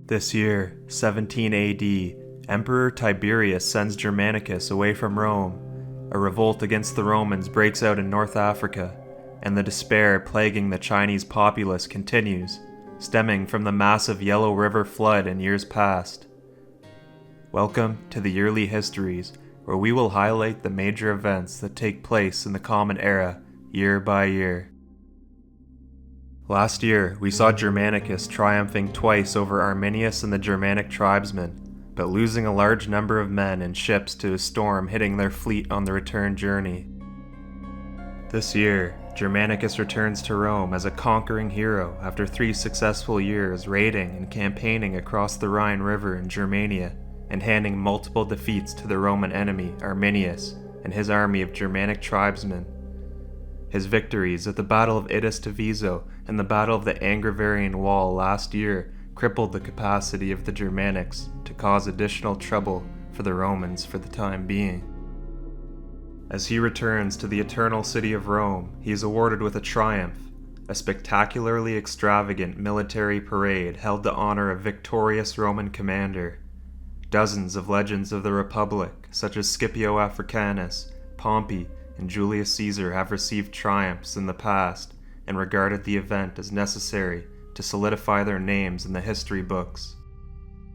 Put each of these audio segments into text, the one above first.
This year, 17 AD, Emperor Tiberius sends Germanicus away from Rome. A revolt against the Romans breaks out in North Africa, and the despair plaguing the Chinese populace continues, stemming from the massive Yellow River flood in years past. Welcome to the Yearly Histories, where we will highlight the major events that take place in the Common Era, year by year. Last year, we saw Germanicus triumphing twice over Arminius and the Germanic tribesmen, but losing a large number of men and ships to a storm hitting their fleet on the return journey. This year, Germanicus returns to Rome as a conquering hero after 3 successful years raiding and campaigning across the Rhine River in Germania and handing multiple defeats to the Roman enemy Arminius and his army of Germanic tribesmen. His victories at the Battle of Aetas to Viso and the Battle of the Angevarian Wall last year crippled the capacity of the Germanics to cause additional trouble for the Romans for the time being. As he returns to the eternal city of Rome, he is awarded with a triumph, a spectacularly extravagant military parade held to honor a victorious Roman commander. Dozens of legends of the Republic, such as Scipio Africanus, Pompey, and Julius Caesar have received triumphs in the past and regarded the event as necessary to solidify their names in the history books.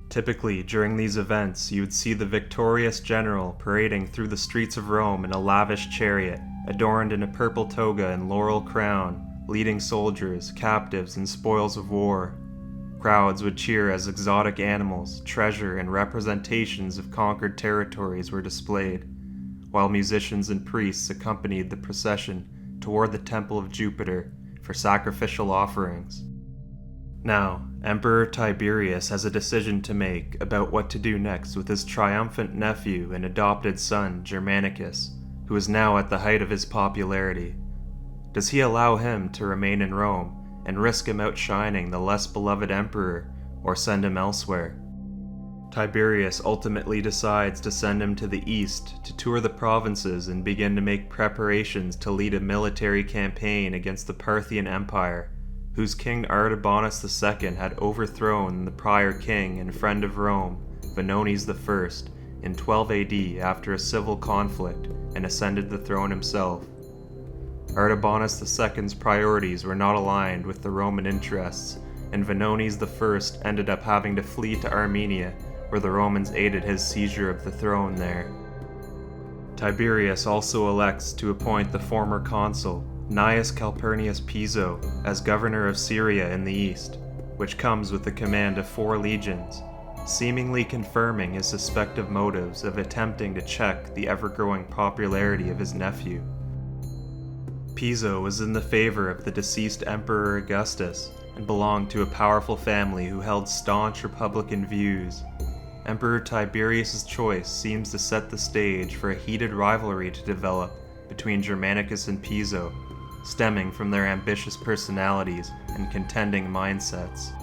Typically, during these events, you would see the victorious general parading through the streets of Rome in a lavish chariot, adorned in a purple toga and laurel crown, leading soldiers, captives, and spoils of war. Crowds would cheer as exotic animals, treasure, and representations of conquered territories were displayed, while musicians and priests accompanied the procession toward the Temple of Jupiter for sacrificial offerings. Now, Emperor Tiberius has a decision to make about what to do next with his triumphant nephew and adopted son, Germanicus, who is now at the height of his popularity. Does he allow him to remain in Rome and risk him outshining the less beloved emperor, or send him elsewhere? Tiberius ultimately decides to send him to the east to tour the provinces and begin to make preparations to lead a military campaign against the Parthian Empire, whose king Artabanus II had overthrown the prior king and friend of Rome, Vonones I, in 12 AD after a civil conflict, and ascended the throne himself. Artabanus II's priorities were not aligned with the Roman interests, and Vonones I ended up having to flee to Armenia, where the Romans aided his seizure of the throne there. Tiberius also elects to appoint the former consul, Gnaeus Calpurnius Piso, as governor of Syria in the east, which comes with the command of 4 legions, seemingly confirming his suspected motives of attempting to check the ever-growing popularity of his nephew. Piso was in the favor of the deceased Emperor Augustus and belonged to a powerful family who held staunch Republican views. Emperor Tiberius's choice seems to set the stage for a heated rivalry to develop between Germanicus and Piso, stemming from their ambitious personalities and contending mindsets.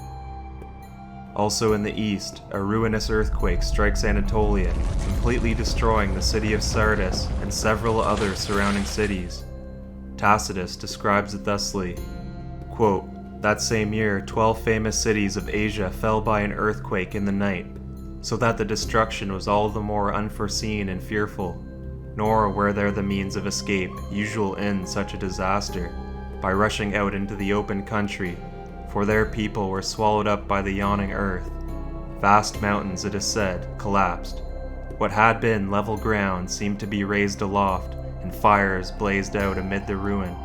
Also in the east, a ruinous earthquake strikes Anatolia, completely destroying the city of Sardis and several other surrounding cities. Tacitus describes it thusly, quote, "That same year, 12 famous cities of Asia fell by an earthquake in the night, so that the destruction was all the more unforeseen and fearful, nor were there the means of escape usual in such a disaster, by rushing out into the open country, for their people were swallowed up by the yawning earth. Vast mountains, it is said, collapsed. What had been level ground seemed to be raised aloft, and fires blazed out amid the ruin.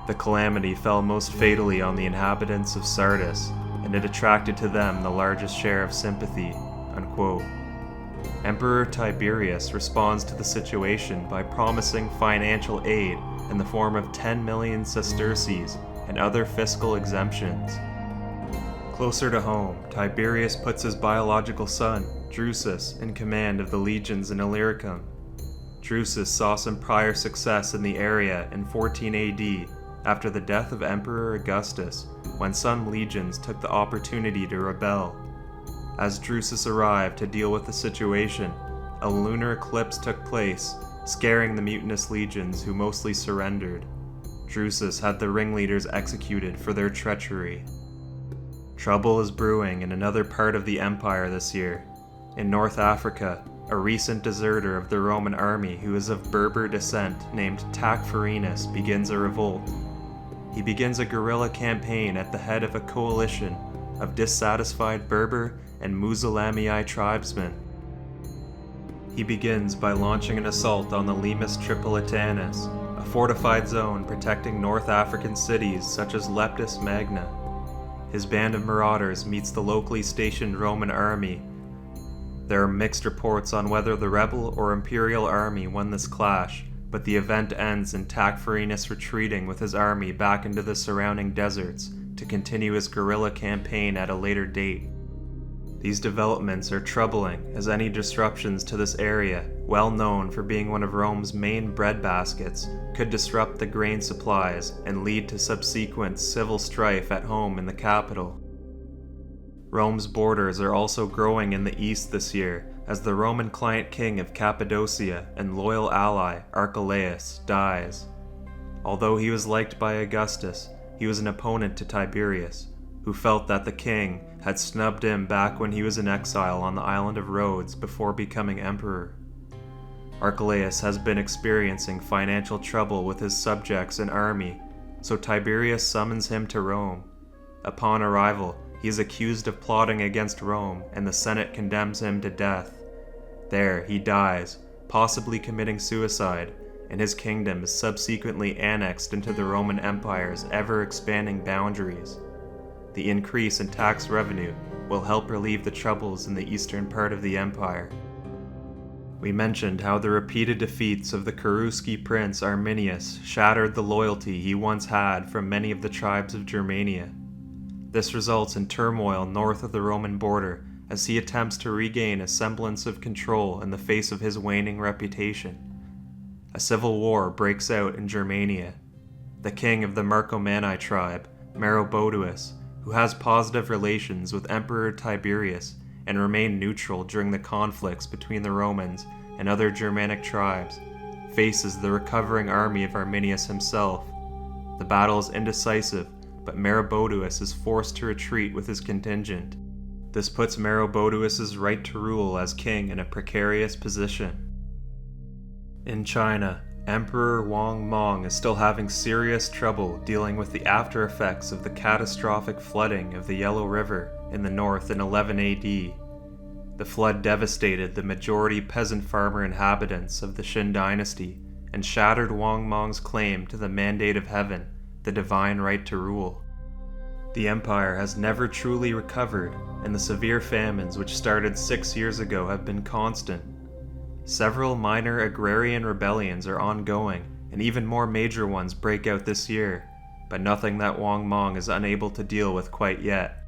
The calamity fell most fatally on the inhabitants of Sardis, and it attracted to them the largest share of sympathy." Unquote. Emperor Tiberius responds to the situation by promising financial aid in the form of 10 million sesterces and other fiscal exemptions. Closer to home, Tiberius puts his biological son, Drusus, in command of the legions in Illyricum. Drusus saw some prior success in the area in 14 AD after the death of Emperor Augustus, when some legions took the opportunity to rebel. As Drusus arrived to deal with the situation, a lunar eclipse took place, scaring the mutinous legions who mostly surrendered. Drusus had the ringleaders executed for their treachery. Trouble is brewing in another part of the empire this year. In North Africa, a recent deserter of the Roman army who is of Berber descent named TACFARINAS begins a revolt. He begins a guerrilla campaign at the head of a coalition of dissatisfied Berber and Musalami tribesmen. He begins by launching an assault on the Limes Tripolitanus, a fortified zone protecting North African cities such as Leptis Magna. His band of marauders meets the locally stationed Roman army. There are mixed reports on whether the rebel or imperial army won this clash, but the event ends in TACFARINAS retreating with his army back into the surrounding deserts to continue his guerrilla campaign at a later date. These developments are troubling, as any disruptions to this area, well known for being one of Rome's main breadbaskets, could disrupt the grain supplies and lead to subsequent civil strife at home in the capital. Rome's borders are also growing in the east this year, as the Roman client king of Cappadocia and loyal ally Archelaus dies. Although he was liked by Augustus, he was an opponent to Tiberius, who felt that the king had snubbed him back when he was in exile on the island of Rhodes before becoming emperor. Archelaus has been experiencing financial trouble with his subjects and army, so Tiberius summons him to Rome. Upon arrival, he is accused of plotting against Rome, and the Senate condemns him to death. There, he dies, possibly committing suicide, and his kingdom is subsequently annexed into the Roman Empire's ever-expanding boundaries. The increase in tax revenue will help relieve the troubles in the eastern part of the empire. We mentioned how the repeated defeats of the Cherusci prince Arminius shattered the loyalty he once had from many of the tribes of Germania. This results in turmoil north of the Roman border as he attempts to regain a semblance of control in the face of his waning reputation. A civil war breaks out in Germania. The king of the Marcomanni tribe, Maroboduus, who has positive relations with Emperor Tiberius and remained neutral during the conflicts between the Romans and other Germanic tribes, faces the recovering army of Arminius himself. The battle is indecisive, but Maroboduus is forced to retreat with his contingent. This puts Maroboduus's right to rule as king in a precarious position. In China, Emperor Wang Mang is still having serious trouble dealing with the after effects of the catastrophic flooding of the Yellow River in the north in 11 AD. The flood devastated the majority peasant farmer inhabitants of the Qin dynasty and shattered Wang Mang's claim to the mandate of heaven, the divine right to rule. The empire has never truly recovered, and the severe famines which started 6 years ago have been constant. Several minor agrarian rebellions are ongoing, and even more major ones break out this year, but nothing that Wang Mang is unable to deal with quite yet.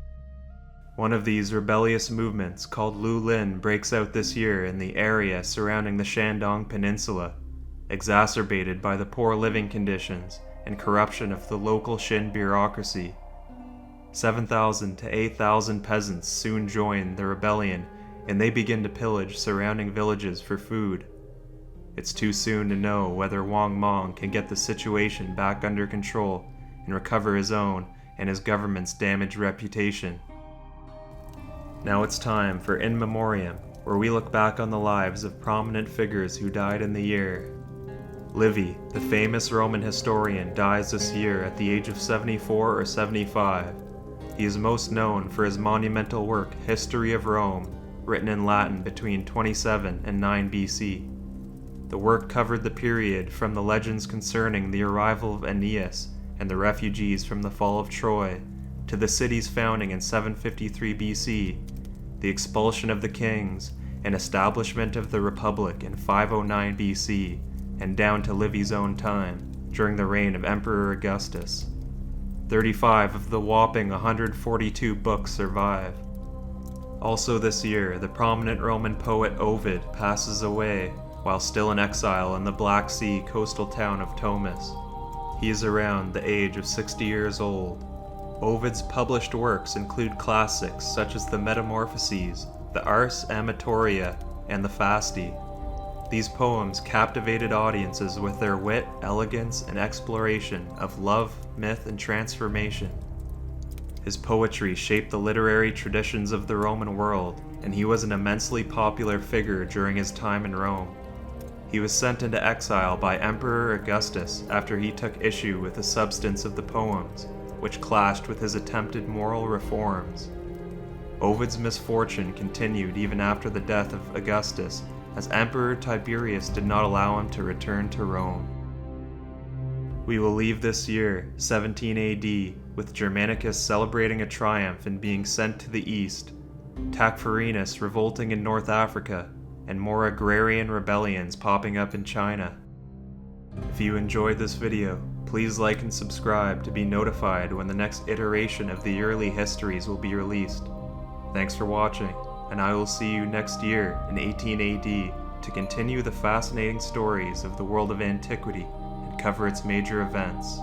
One of these rebellious movements, called Lu Lin, breaks out this year in the area surrounding the Shandong Peninsula, exacerbated by the poor living conditions and corruption of the local Qin bureaucracy. 7,000 to 8,000 peasants soon join the rebellion, and they begin to pillage surrounding villages for food. It's too soon to know whether Wang Mang can get the situation back under control and recover his own and his government's damaged reputation. Now it's time for In Memoriam, where we look back on the lives of prominent figures who died in the year. Livy, the famous Roman historian, dies this year at the age of 74 or 75. He is most known for his monumental work, History of Rome, written in Latin between 27 and 9 BC. The work covered the period from the legends concerning the arrival of Aeneas and the refugees from the fall of Troy, to the city's founding in 753 BC, the expulsion of the kings, and establishment of the Republic in 509 BC, and down to Livy's own time, during the reign of Emperor Augustus. 35 of the whopping 142 books survive. Also this year, the prominent Roman poet Ovid passes away while still in exile in the Black Sea coastal town of Tomis. He is around the age of 60 years old. Ovid's published works include classics such as the Metamorphoses, the Ars Amatoria, and the Fasti. These poems captivated audiences with their wit, elegance, and exploration of love, myth, and transformation. His poetry shaped the literary traditions of the Roman world, and he was an immensely popular figure during his time in Rome. He was sent into exile by Emperor Augustus after he took issue with the substance of the poems, which clashed with his attempted moral reforms. Ovid's misfortune continued even after the death of Augustus, as Emperor Tiberius did not allow him to return to Rome. We will leave this year, 17 AD, with Germanicus celebrating a triumph and being sent to the east, TACFARINAS revolting in North Africa, and more agrarian rebellions popping up in China. If you enjoyed this video, please like and subscribe to be notified when the next iteration of the early histories will be released. Thanks for watching, and I will see you next year in 18 AD to continue the fascinating stories of the world of antiquity and cover its major events.